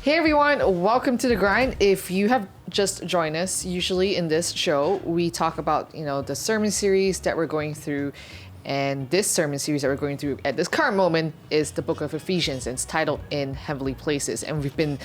Hey everyone, welcome to The Grind. If you have just joined us, usually in this show, we talk about, the sermon series that we're going through. And this sermon series that we're going through at this current moment is the book of Ephesians, and it's titled In Heavenly Places. And we've been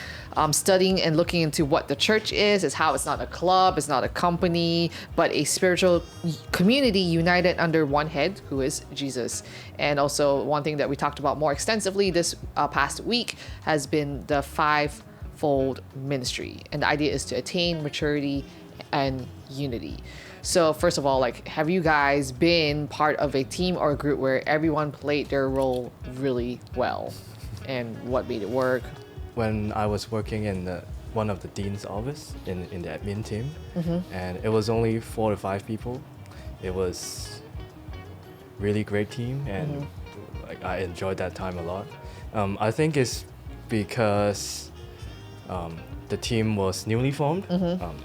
studying and looking into what the church is how it's not a club, it's not a company, but a spiritual community united under one head, who is Jesus. And also one thing that we talked about more extensively this past week has been the fivefold ministry. And the idea is to attain maturity and unity. So first of all, have you guys been part of a team or a group where everyone played their role really well? And what made it work? When I was working in one of the dean's office in the admin team, and it was only 4 to 5 people. It was really great team, and I enjoyed that time a lot. I think it's because the team was newly formed.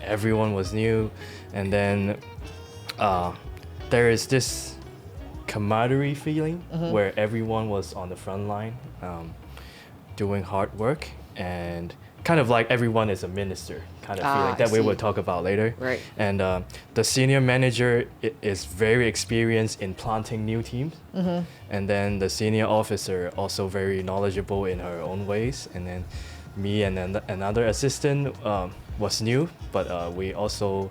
Everyone was new, and then there is this camaraderie feeling where everyone was on the front line doing hard work, and kind of like everyone is a minister kind of feeling that we will talk about later. Right. And the senior manager is very experienced in planting new teams, and then the senior officer also very knowledgeable in her own ways, and then me and another assistant was new, but we also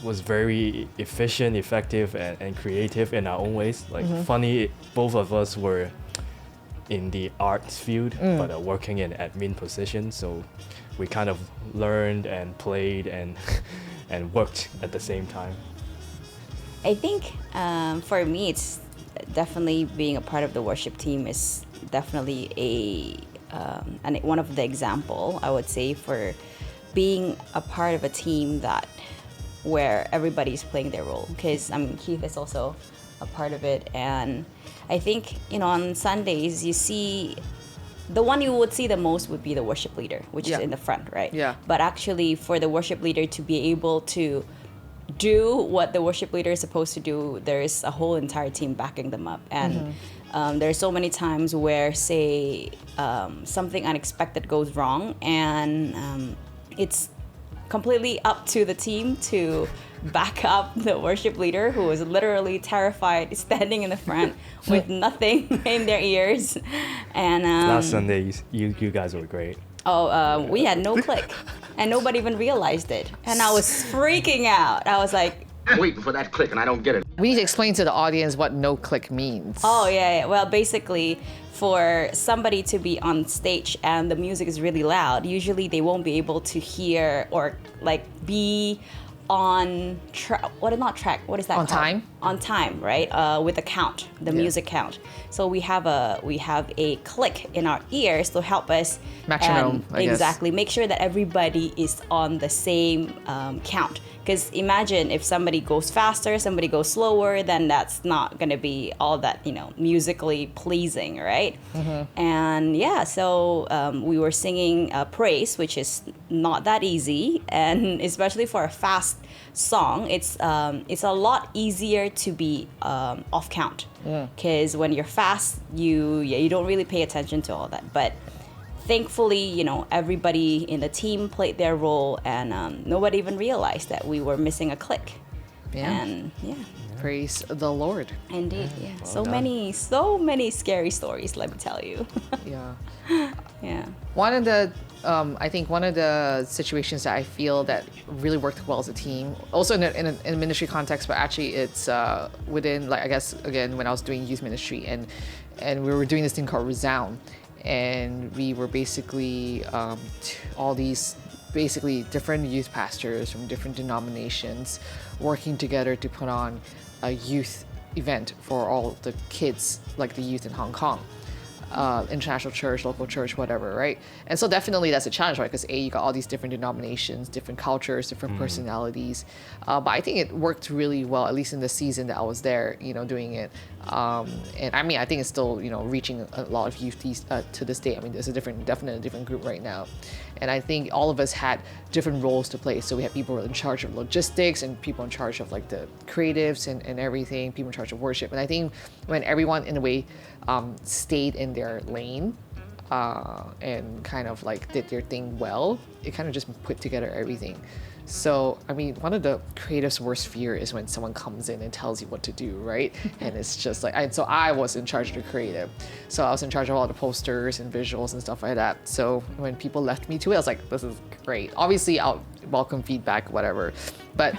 was very efficient, effective, and creative in our own ways. Funny, both of us were in the arts field, but working in admin position, so we kind of learned and played and and worked at the same time. I think for me, it's definitely being a part of the worship team is definitely and one of the example I would say for being a part of a team where everybody's playing their role, because Keith is also a part of it. And I think on Sundays you see the one you would see the most would be the worship leader, which is in the front, right? Yeah. But actually for the worship leader to be able to do what the worship leader is supposed to do, there is a whole entire team backing them up. And there's so many times where, say, something unexpected goes wrong, and it's completely up to the team to back up the worship leader, who was literally terrified, standing in the front with nothing in their ears. And Last Sunday, you guys were great. We had no click, and nobody even realized it. And I was freaking out. I was like, I'm waiting for that click and I don't get it. We need to explain to the audience what no click means. oh yeah. Well, basically, for somebody to be on stage and the music is really loud, usually they won't be able to hear or be on track. What is that On called? time? On time, right? With the count, the music count. So we have a click in our ears to help us Metronome, I guess. exactly make sure that everybody is on the same count. Because imagine if somebody goes faster, somebody goes slower, then that's not going to be all that, musically pleasing, right? And so we were singing praise, which is not that easy. And especially for a fast song, it's a lot easier to be off count. Because when you're fast, you don't really pay attention to all that. But thankfully, everybody in the team played their role, and nobody even realized that we were missing a click. Yeah. And Praise the Lord. indeed, Well done. so many scary stories, let me tell you. Yeah. Yeah. One of the situations that I feel that really worked well as a team, also in a ministry context, but actually it's within, I guess, again, when I was doing youth ministry, and we were doing this thing called Resound. And we were basically all these basically different youth pastors from different denominations working together to put on a youth event for all the kids, like the youth in Hong Kong. International church, local church, whatever, right? And so definitely that's a challenge, right? Because you got all these different denominations, different cultures, different personalities. But I think it worked really well, at least in the season that I was there, doing it. And I think it's still, reaching a lot of youth to this day. There's definitely a different group right now. And I think all of us had different roles to play. So we had people in charge of logistics and people in charge of the creatives and everything, people in charge of worship. And I think when everyone in a way stayed in their lane, and kind of like did their thing well, it kind of just put together everything. So, I mean, one of the creative's worst fear is when someone comes in and tells you what to do, right? And it's just like, so I was in charge of the creative. So I was in charge of all the posters and visuals and stuff like that. So when people left me to it, I was like, this is great. Obviously, I'll welcome feedback, whatever. But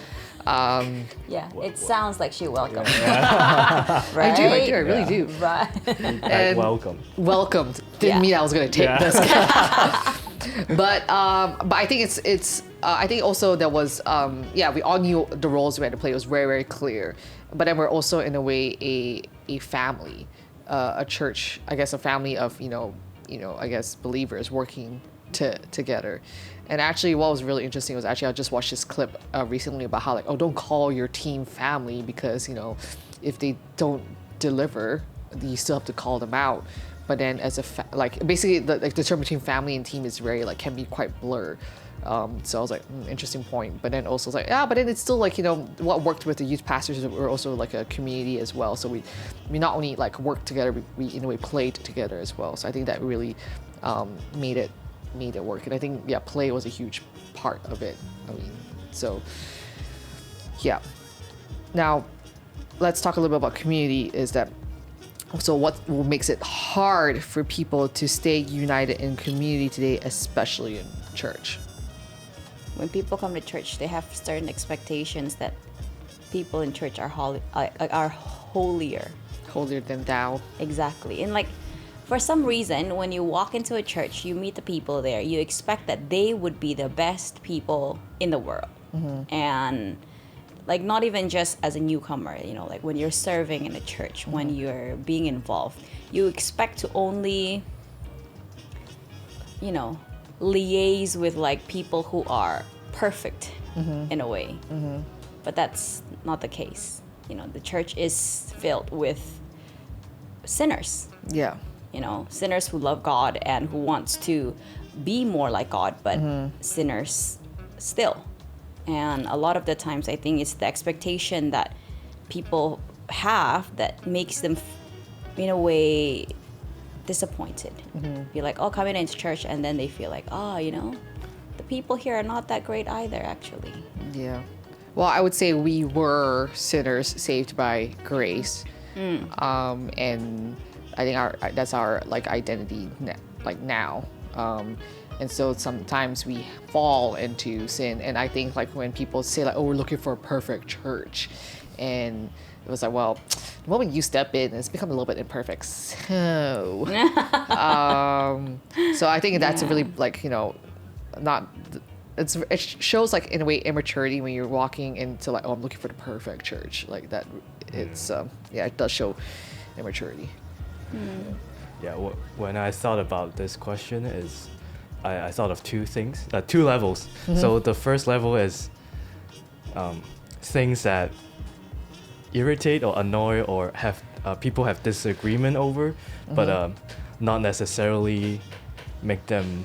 Yeah, it sounds like she welcomed. I do, I really do. Right. And Welcome. welcomed. Didn't Yeah. mean I was gonna take this. But I think it's I think also there was we all knew the roles we had to play. It was very, very clear. But then we're also in a way a family, a church, I guess a family of I guess believers working together. And actually what was really interesting was actually I just watched this clip recently about how like, don't call your team family because if they don't deliver, you still have to call them out. But then as basically the term between family and team is very can be quite blurred. So I was like, interesting point. But then also it's but then it's still what worked with the youth pastors is we're also like a community as well. So we not only work together, we in a way played together as well. So I think that really made it work. And I think play was a huge part of it. I mean, so yeah. Now let's talk a little bit about community. Is that so what makes it hard for people to stay united in community today, especially in church? When people come to church, they have certain expectations that people in church are holier. Holier than thou. Exactly. And for some reason, when you walk into a church, you meet the people there, you expect that they would be the best people in the world. Mm-hmm. And not even just as a newcomer, when you're serving in a church, mm-hmm. when you're being involved, you expect to only, liaise with people who are perfect mm-hmm. in a way. Mm-hmm. But that's not the case. The church is filled with sinners. Yeah. Sinners who love God and who wants to be more like God, but mm-hmm. sinners still. And a lot of the times, I think it's the expectation that people have that makes them, in a way, disappointed. Mm-hmm. You're like, coming into church, and then they feel like, the people here are not that great either, actually. Yeah. Well, I would say we were sinners saved by grace. And I think that's our identity now. And so sometimes we fall into sin. And I think when people say we're looking for a perfect church, and it was well, the moment you step in, it's become a little bit imperfect. So, so I think that's a really not. It shows in a way immaturity when you're walking into I'm looking for the perfect church that. It's it does show immaturity. Mm. Yeah, when I thought about this question I thought of two things, two levels. Mm-hmm. So the first level is things that irritate or annoy or have people have disagreement over, mm-hmm. but not necessarily make them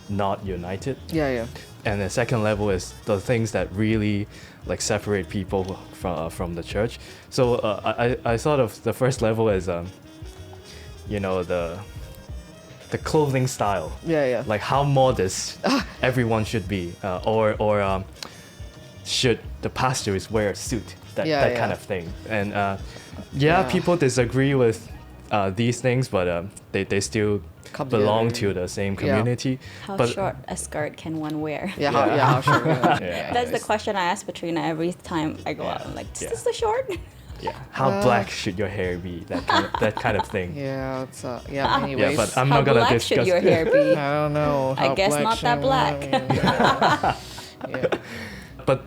not united. Yeah. And the second level is the things that really separate people from the church. So I thought of the first level as the clothing style. Yeah. How modest everyone should be, or should the pastors wear a suit? That kind of thing. And people disagree with these things, but they still belong to the same community. How short a skirt can one wear? How short? That's the question I ask Patrina every time I go out. I'm like, is this the short? Yeah. How black should your hair be? That kind of thing. Yeah. It's anyways. Yeah, but I'm not gonna discuss. How black should your hair be? I don't know. I guess not that black. Yeah. But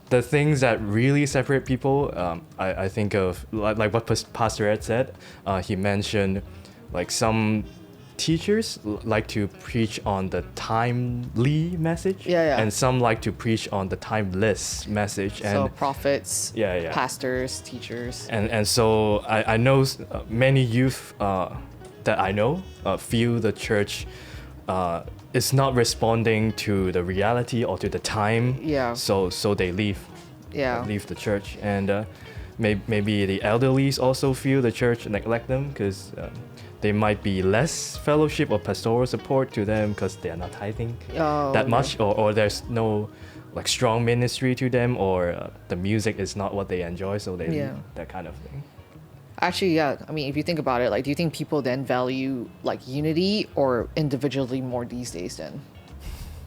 the things that really separate people, I think of like what Pastor Ed said. He mentioned some teachers like to preach on the timely message, and some like to preach on the timeless message. And so prophets, pastors, teachers, and so I know many youth that I know feel the church is not responding to the reality or to the time. Yeah. So they leave. Yeah. Leave the church, and maybe the elderlies also feel the church neglect them because they might be less fellowship or pastoral support to them because they are not tithing that much, or there's no like strong ministry to them, or the music is not what they enjoy, so they leave, that kind of thing. Actually, yeah. I mean, if you think about it, like, do you think people then value like unity or individually more these days then?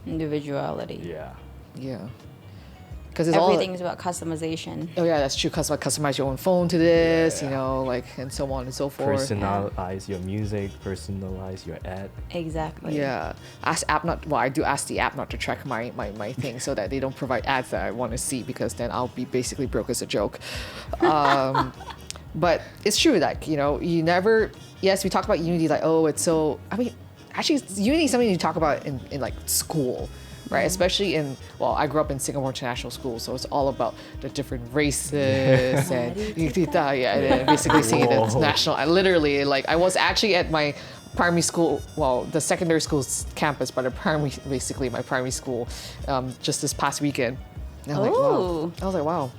Individuality. Yeah. Yeah. Because everything is about customization. Oh yeah, that's true. Customize your own phone to this, you know, like, and so on and so forth. Personalize your music, personalize your ad. Exactly. Yeah. I do ask the app not to track my thing so that they don't provide ads that I want to see, because then I'll be basically broke as a joke. But it's true, like, you know, yes, we talk about unity, like, oh, it's so, I mean, actually, unity is something you talk about in like school, right? Especially I grew up in Singapore International School, so it's all about the different races and basically seeing it as national. I literally, like, I was actually at my primary school, the secondary school's campus, but basically my primary school, just this past weekend. And I was like, wow.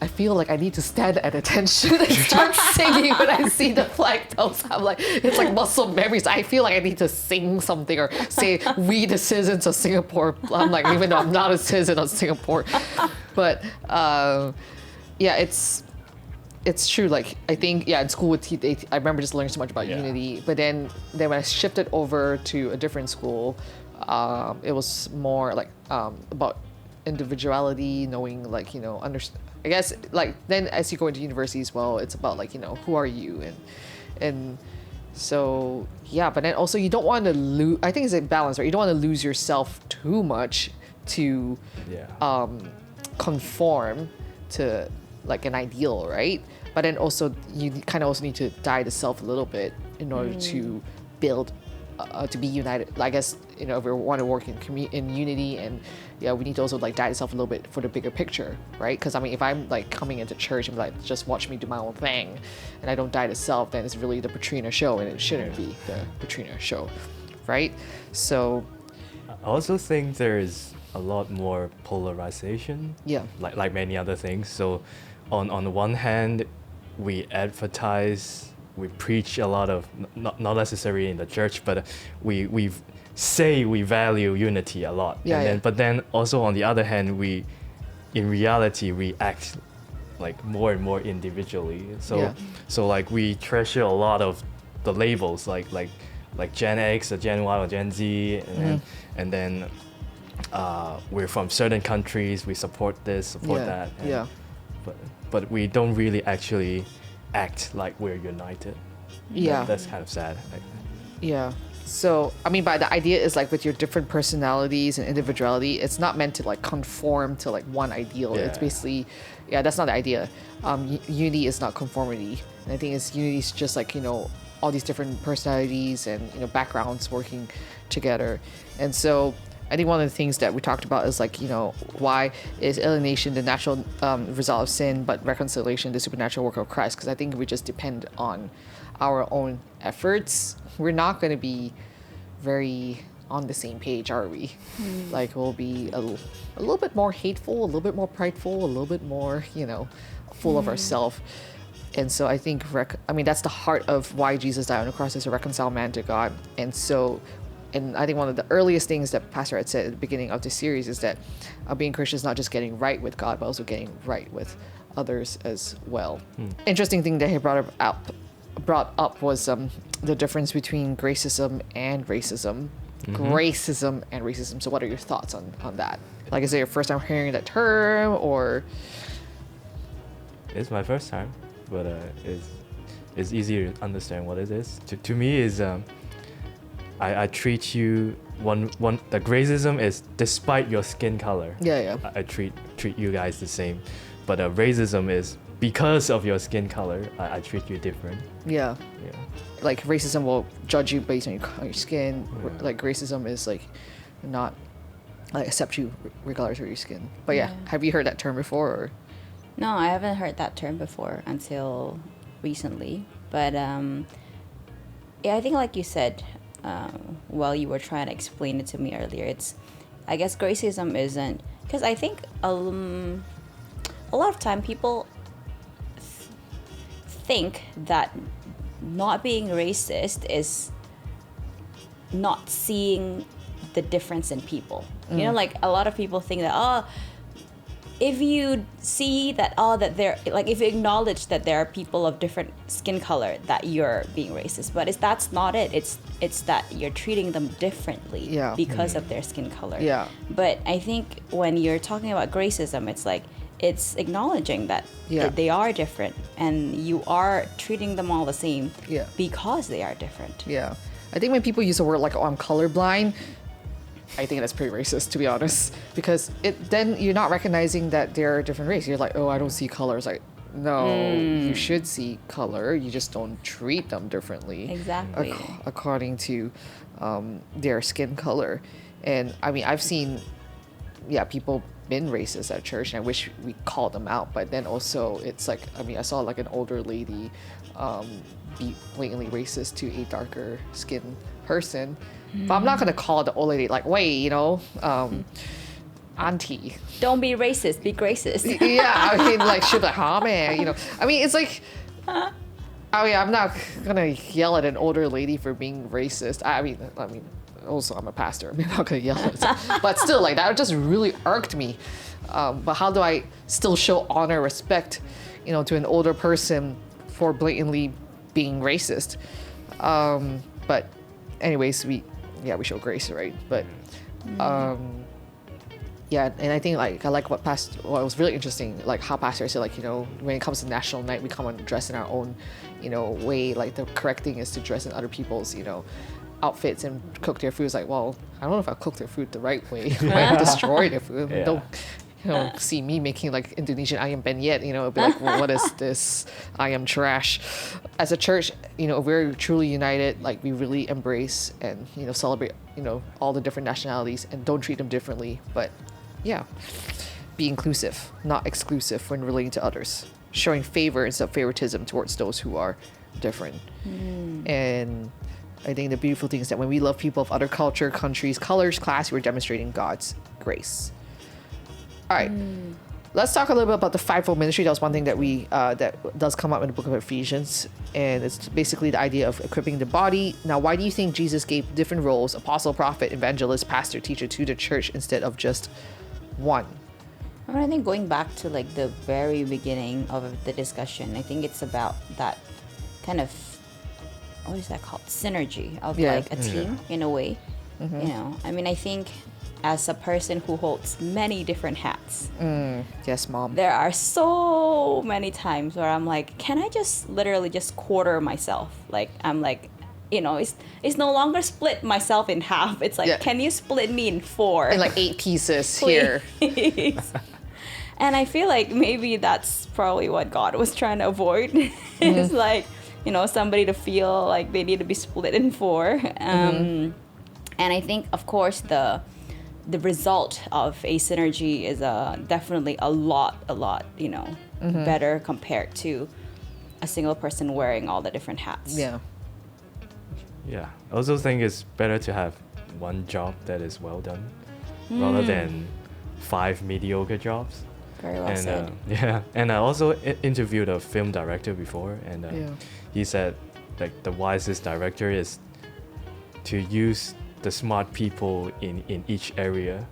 I feel like I need to stand at attention and start singing when I see the flag toast. I'm like, it's like muscle memories. I feel like I need to sing something or say, we the citizens of Singapore. I'm like, even though I'm not a citizen of Singapore. But yeah, it's true. Like, I think, in school, I remember just learning so much about unity. But then when I shifted over to a different school, it was more like about individuality, knowing, like, you know, I guess, like, then as you go into university as well, it's about, like, you know, who are you, and so but then also you don't want to lose. I think it's a balance, right? You don't want to lose yourself too much to conform to like an ideal, right? But then also you kind of also need to die to self a little bit in order to build to be united. I guess, you know, if we want to work in unity, and we need to also like die to self a little bit for the bigger picture, right? Because I mean, if I'm like coming into church and like, just watch me do my own thing, and I don't die to self, then it's really the Patrina show, and it shouldn't be the Patrina show, right? So I also think there is a lot more polarization. Yeah. Like many other things. So on the one hand, we advertise, we preach a lot of, not necessarily in the church, but we say we value unity a lot. But then also on the other hand, in reality, we act like more and more individually. So like we treasure a lot of the labels, like Gen X or Gen Y or Gen Z, and then we're from certain countries, we support this, support that. But we don't really actually act like we're united. That's kind of sad. So I mean, by the idea is like, with your different personalities and individuality, it's not meant to like conform to like one ideal. It's basically, that's not the idea. Unity is not conformity, and I think unity is just like, you know, all these different personalities and, you know, backgrounds working together. And so I think one of the things that we talked about is like, you know, why is alienation the natural result of sin, but reconciliation the supernatural work of Christ? Because I think if we just depend on our own efforts, we're not going to be very on the same page, are we? Like, we'll be a little bit more hateful, a little bit more prideful, a little bit more, you know, full of ourselves. And so I think, that's the heart of why Jesus died on the cross, is to reconcile man to God. And I think one of the earliest things that Pastor had said at the beginning of this series is that being Christian is not just getting right with God, but also getting right with others as well. Interesting thing that he brought up was the difference between gracism and racism. Gracism and racism. So what are your thoughts on that? Like, is it your first time hearing that term, or? It's my first time, but it's easy to understand what it is. To me is I treat you the gracism is despite your skin color. I treat you guys the same, but racism is because of your skin color. I treat you different. Like, racism will judge you based on your skin. Like, racism is like not like accept you regardless of your skin. But have you heard that term before? Or? No, I haven't heard that term before until recently. But I think, like you said, while you were trying to explain it to me earlier, I guess gracism isn't, because I think a lot of time people think that not being racist is not seeing the difference in people. You know, like a lot of people think that, oh, if you see that, that they're like, if you acknowledge that there are people of different skin color, that you're being racist. But that's not it. It's that you're treating them differently because of their skin color. Yeah. But I think when you're talking about racism, it's like, it's acknowledging that they are different and you are treating them all the same because they are different. Yeah. I think when people use the word like, oh, I'm colorblind, I think that's pretty racist, to be honest, because then you're not recognizing that they're a different race. You're like, oh, I don't see color. It's like, no, you should see color. You just don't treat them differently. Exactly. According to their skin color. And I mean, I've seen, people been racist at church, and I wish we called them out. But then also, it's like, I mean, I saw like an older lady be blatantly racist to a darker skinned person. But I'm not gonna call the old lady like, wait, auntie. Don't be racist, be racist. Yeah, I mean, like, she'll be like, huh, man, I mean, it's like, I'm not gonna yell at an older lady for being racist. I mean, also, I'm a pastor. I'm not gonna yell at her. But still, like, that just really irked me. But how do I still show honor, respect, to an older person for blatantly being racist? But anyways, we show grace, right? But and I think like I like what was really interesting, like how pastor said, like, when it comes to national night, we come and dress in our own, way. Like the correct thing is to dress in other people's, outfits and cook their food. It's like, well, I don't know if I cook their food the right way. I might destroy their food. Don't see me making like Indonesian ayam penyet, it'll be like, well, what is this? I am trash. As a church, if we're truly united, like we really embrace and, celebrate, all the different nationalities and don't treat them differently. But be inclusive, not exclusive when relating to others, showing favor instead of favoritism towards those who are different. And I think the beautiful thing is that when we love people of other culture, countries, colors, class, we're demonstrating God's grace. All right, let's talk a little bit about the fivefold ministry. That was one thing that that does come up in the book of Ephesians, and it's basically the idea of equipping the body. Now, why do you think Jesus gave different roles, apostle, prophet, evangelist, pastor, teacher, to the church instead of just one? I think going back to like the very beginning of the discussion, I think it's about that kind of, what is that called? Synergy of like a team in a way. I mean, I think as a person who holds many different hats. Yes, Mom. There are so many times where I'm like, can I just literally just quarter myself? Like, I'm like, it's no longer split myself in half. It's like, can you split me in 4? In like 8 pieces here. And I feel like maybe that's probably what God was trying to avoid. It's like, somebody to feel like they need to be split in 4. And I think, of course, the result of a synergy is definitely a lot, better compared to a single person wearing all the different hats. Yeah. Yeah. I also think it's better to have one job that is well done rather than 5 mediocre jobs. Very well said. And I also interviewed a film director before, and he said like the wisest director is to use the smart people in each area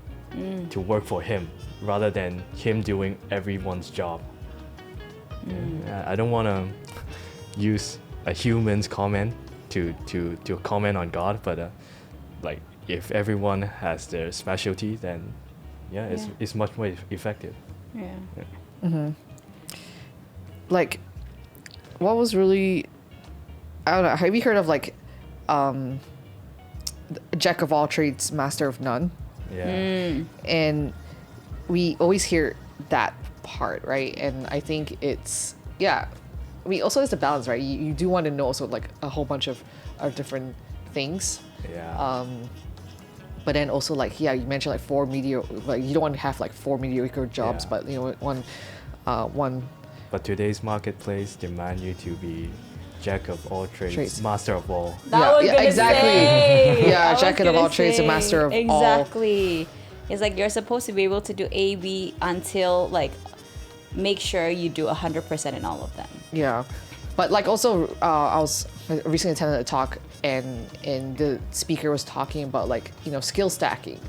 to work for him rather than him doing everyone's job. I don't want to use a human's comment to comment on God, but like if everyone has their specialty, then it's much more effective. Like, what was really, I don't know, have you heard of like jack of all trades, master of none? And we always hear that part, right? And I think it's also it's the balance, right? You do want to know also like a whole bunch of different things, but then also like you mentioned like 4 mediocre, like you don't want to have like 4 mediocre jobs, but one but today's marketplace demand you to be jack of all trades, master of all. Exactly. Jack of all trades and master of all. Exactly. It's like you're supposed to be able to do A, B until like make sure you do 100% in all of them. Yeah, but like also, I was recently attended a talk, and the speaker was talking about like skill stacking.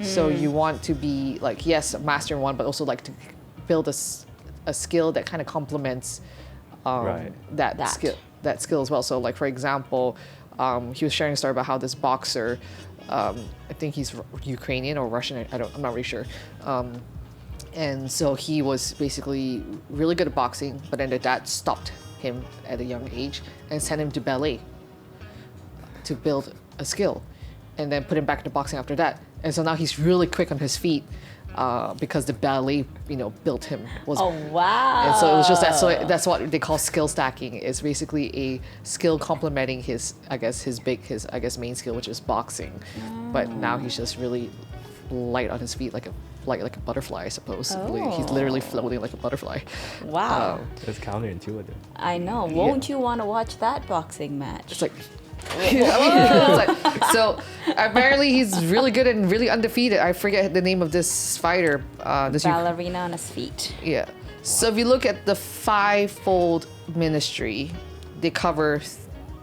So you want to be like yes, master in one, but also like to build a skill that kind of complements Right. that That. skill as well. So like for example, he was sharing a story about how this boxer, I think he's Ukrainian or Russian. I'm not really sure. And so he was basically really good at boxing, but then the dad stopped him at a young age and sent him to ballet to build a skill, and then put him back into boxing after that. And so now he's really quick on his feet because the ballet, built him. Oh, wow. And so it was just that. So that's what they call skill stacking. It's basically a skill complementing his main skill, which is boxing. But now he's just really light on his feet, like a butterfly, I suppose. He's literally floating like a butterfly. Wow. It's counterintuitive. I know. Won't you want to watch that boxing match? It's like. It's like, so apparently he's really good and really undefeated. I forget the name of this fighter. Ballerina on his feet. Yeah. So if you look at the fivefold ministry, they cover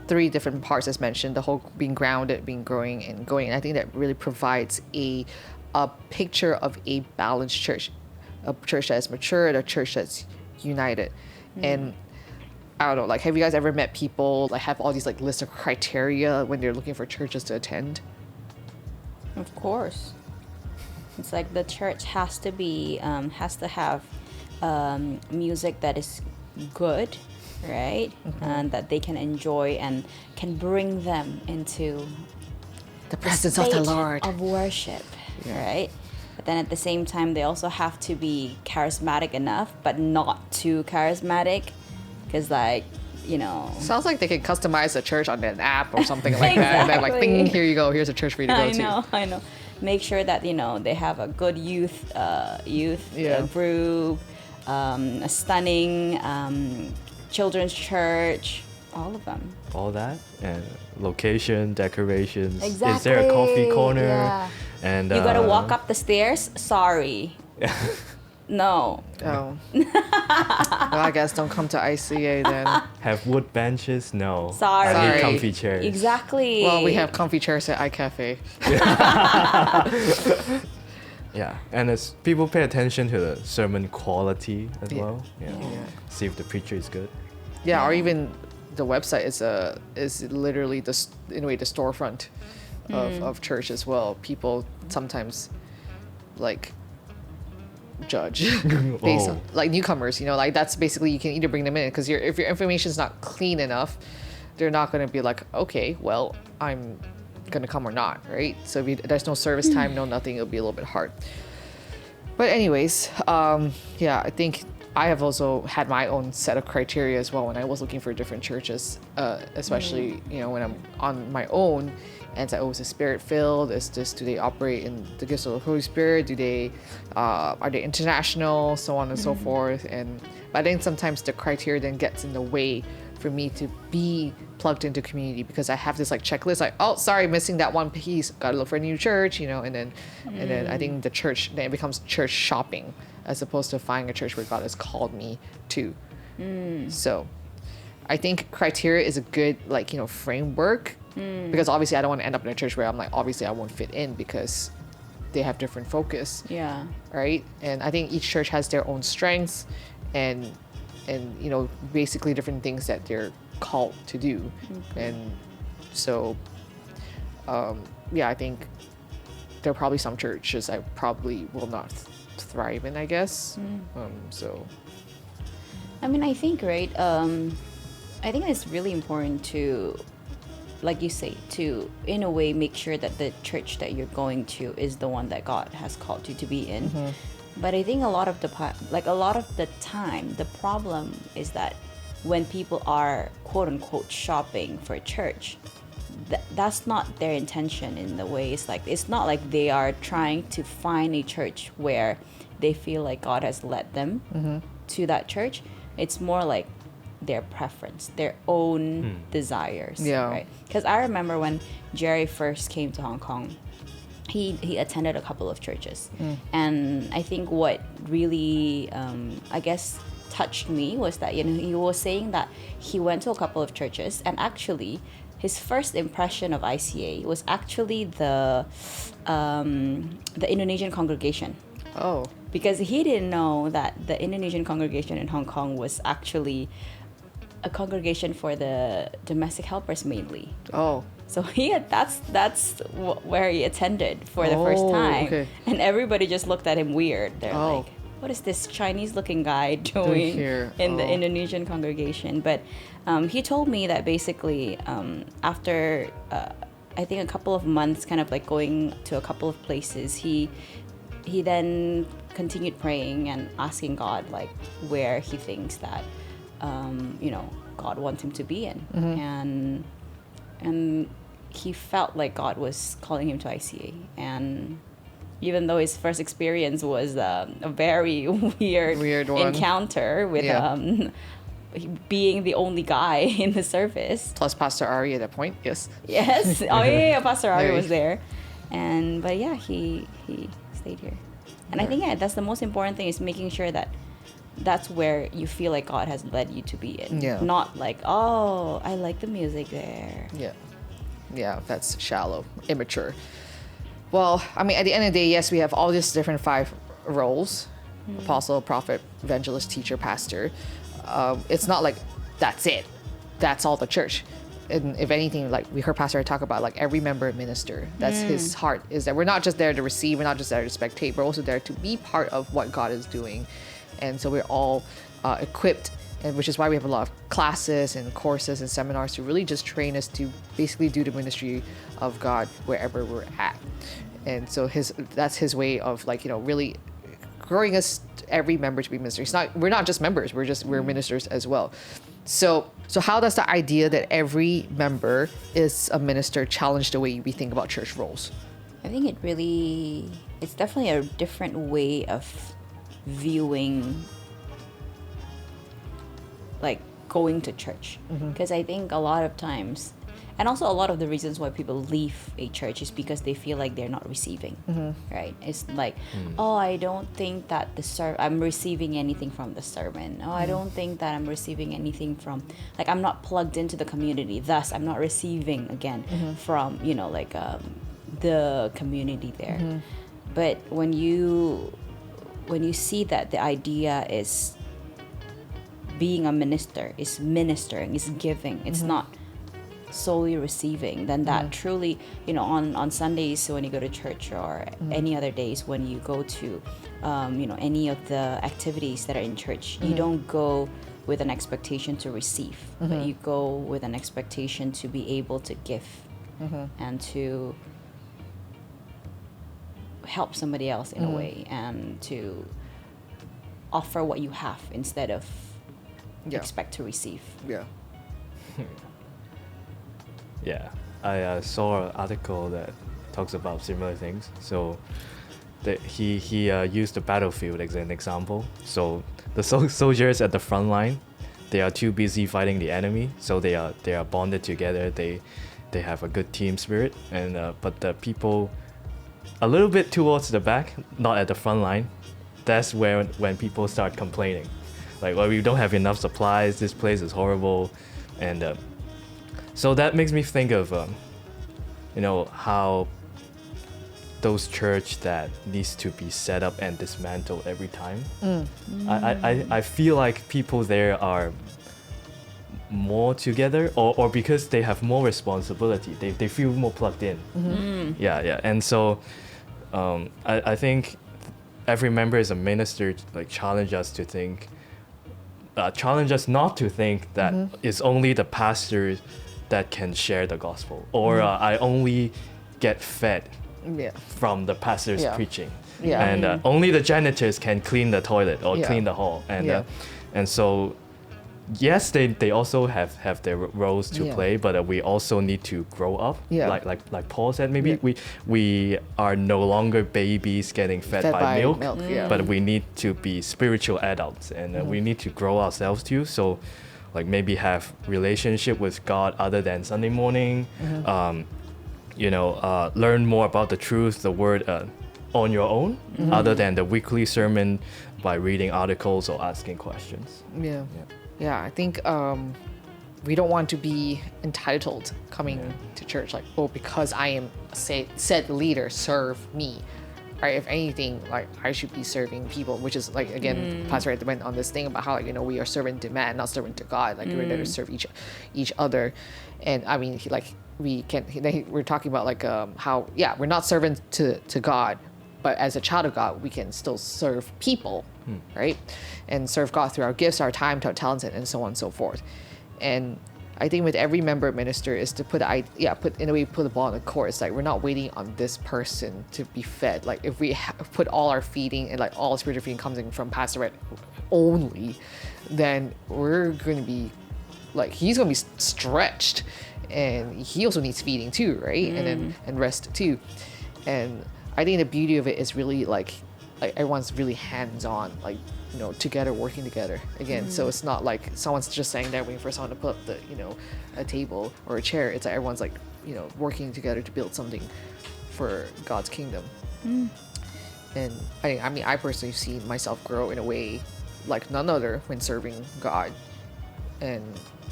three different parts as mentioned. The whole being grounded, being growing and going. And I think that really provides a picture of a balanced church, a church that is matured, a church that's united. And I don't know, like, have you guys ever met people like have all these like lists of criteria when they're looking for churches to attend? Of course. It's like the church has to have music that is good, right? And that they can enjoy and can bring them into The presence of the state Lord. of worship, right? But then at the same time, they also have to be charismatic enough, but not too charismatic, because Sounds like they could customize a church on an app or something like that. And then like, Exactly. bing, here you go. Here's a church for you to go to. I know. Make sure that they have a good youth group, a stunning children's church, all of them. All that and location, decorations. Exactly. Is there a coffee corner? Yeah. And You gotta walk up the stairs. Sorry. No. Oh. Well, I guess don't come to ICA then. Have wood benches? No. Sorry. I Sorry. need comfy chairs. Exactly. Well, we have comfy chairs at iCafe. Yeah, and as people pay attention to the sermon quality as Yeah. well. Yeah. See if the preacher is good. Yeah, or even the website is literally the storefront of church as well. People sometimes like judge based on, like newcomers, like that's basically you can either bring them in because if your information is not clean enough, they're not going to be like, okay, well, I'm going to come or not, right? So if there's no service time, no nothing, it'll be a little bit hard. But anyways, I think I have also had my own set of criteria as well when I was looking for different churches, especially when I'm on my own. And it's like, is it spirit filled? Do they operate in the gifts of the Holy Spirit? Are they international? So on and so forth. But I think sometimes the criteria then gets in the way for me to be plugged into community because I have this like checklist, like, oh, sorry, missing that one piece. Got to look for a new church, and then I think the church then it becomes church shopping as opposed to finding a church where God has called me to. So I think criteria is a good framework. Because obviously I don't want to end up in a church where I'm like, obviously I won't fit in because they have different focus. Yeah. Right? And I think each church has their own strengths and basically different things that they're called to do. And so, I think there are probably some churches I probably will not thrive in, I guess. So. I mean, I think, right, I think it's really important to, like you say, to in a way make sure that the church that you're going to is the one that God has called you to be in. But I think a lot of the time the problem is that when people are quote unquote shopping for a church, that's not their intention in the way. It's not like they are trying to find a church where they feel like God has led them to that church. It's more like their preference, their own desires. Yeah. Right? Because I remember when Jerry first came to Hong Kong, he attended a couple of churches. And I think what really I guess touched me was that, you know, he was saying that he went to a couple of churches, and actually his first impression of ICA was actually the Indonesian congregation, Oh. because he didn't know that the Indonesian congregation in Hong Kong was actually a congregation for the domestic helpers mainly. Oh. So where he attended for the first Oh, time, okay. and everybody just looked at him weird. They're Oh. like, "What is this Chinese-looking guy doing here? in the Oh. Indonesian congregation?" But he told me that basically after I think a couple of months, kind of like going to a couple of places, he then continued praying and asking God like where he thinks that you know, God wants him to be in, and he felt like God was calling him to ICA. And even though his first experience was a very weird one. encounter with Yeah. being the only guy in the service. Plus Pastor Ari at that point. Yes. Yes. Oh yeah, Pastor Ari Very. was there. But yeah, he stayed here. And I think that's the most important thing, is making sure that that's where you feel like God has led you to be in. Yeah. Not like, oh, I like the music there. Yeah. Yeah, that's shallow, immature. Well, I mean, at the end of the day, yes, we have all these different 5 roles: apostle, prophet, evangelist, teacher, pastor. It's not like that's it. That's all the church. And if anything, like we heard Pastor talk about, like every member minister. That's his heart, is that we're not just there to receive, we're not just there to spectate, we're also there to be part of what God is doing. And so we're all equipped, and which is why we have a lot of classes and courses and seminars to really just train us to basically do the ministry of God wherever we're at. And so that's his way of, like, you know, really growing us, every member, to be ministers. We're not just members, we're ministers as well. So how does the idea that every member is a minister challenge the way we think about church roles? I think it's definitely a different way of viewing, like, going to church. Because I think a lot of times, and also a lot of the reasons why people leave a church is because they feel like they're not receiving, right? It's like, oh, I don't think that I'm receiving anything from the sermon. Oh, I don't think that I'm receiving anything from, like, I'm not plugged into the community, thus I'm not receiving again from, you know, like the community there. But when you see that the idea is being a minister, is ministering, is giving, it's not solely receiving, then that truly, you know, on Sundays when you go to church, or any other days when you go to you know, any of the activities that are in church, you don't go with an expectation to receive, but you go with an expectation to be able to give and to help somebody else in a way, and to offer what you have instead of expect to receive. Yeah. Yeah, I saw an article that talks about similar things. So he used the battlefield as an example. So the soldiers at the front line, they are too busy fighting the enemy, so they are bonded together. They have a good team spirit, and but the people a little bit towards the back, not at the front line, that's where when people start complaining, like, well, we don't have enough supplies, this place is horrible, and so that makes me think of you know, how those church that needs to be set up and dismantled every time. I feel like people there are more together, or because they have more responsibility, they feel more plugged in. Yeah, and so I think every member is a minister, like challenge us to think, challenge us not to think that it's only the pastor that can share the gospel, or I only get fed from the pastor's preaching, and only the janitors can clean the toilet or clean the hall, and so yes, they also have their roles to play, but we also need to grow up. Like Paul said, maybe we are no longer babies getting fed by milk, but we need to be spiritual adults, and we need to grow ourselves too. So, like, maybe have relationship with God other than Sunday morning, learn more about the truth, the word on your own, other than the weekly sermon by reading articles or asking questions. Yeah, I think we don't want to be entitled coming to church, like, oh, because I am said leader, serve me. Right? If anything, like, I should be serving people, which is like, again, Pastor Ed went on this thing about how, like, we are servant to man, not servant to God. Like, we're there to serve each other. And I mean, we're talking about like how, we're not servants to God, but as a child of God, we can still serve people, right? And serve God through our gifts, our time, our talents, and so on and so forth. And I think with every member minister is to put the ball on the court. It's like, we're not waiting on this person to be fed. Like, if we put all our feeding and like all spiritual feeding comes in from Pastor Ed only, then we're going to be like, he's going to be stretched, and he also needs feeding too, right? And rest too. And I think the beauty of it is really like everyone's really hands-on, like, together, working together again. So it's not like someone's just saying there waiting for someone to put up a table or a chair. It's like everyone's like, working together to build something for God's kingdom. And I personally see myself grow in a way like none other when serving God. And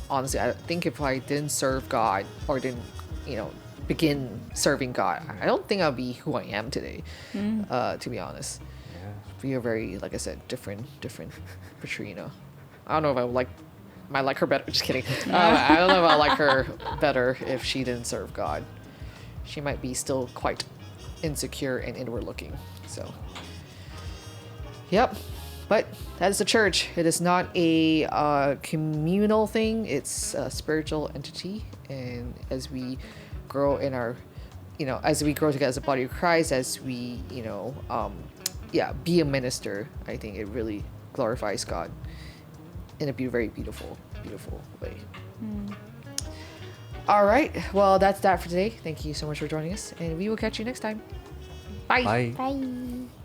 honestly, I think if I didn't serve God or didn't, begin serving God, I don't think I'll be who I am today, to be honest. We are very, like I said, different Patrina. I don't know if I might like her better. Just kidding. I don't know if I like her better if she didn't serve God. She might be still quite insecure and inward looking. So, yep. But that is the church. It is not a communal thing. It's a spiritual entity. And as we grow in our, as we grow together as a body of Christ, as we, be a minister, I think it really glorifies God in a very beautiful way. All right. Well, that's that for today. Thank you so much for joining us, and we will catch you next time. Bye. Bye. Bye.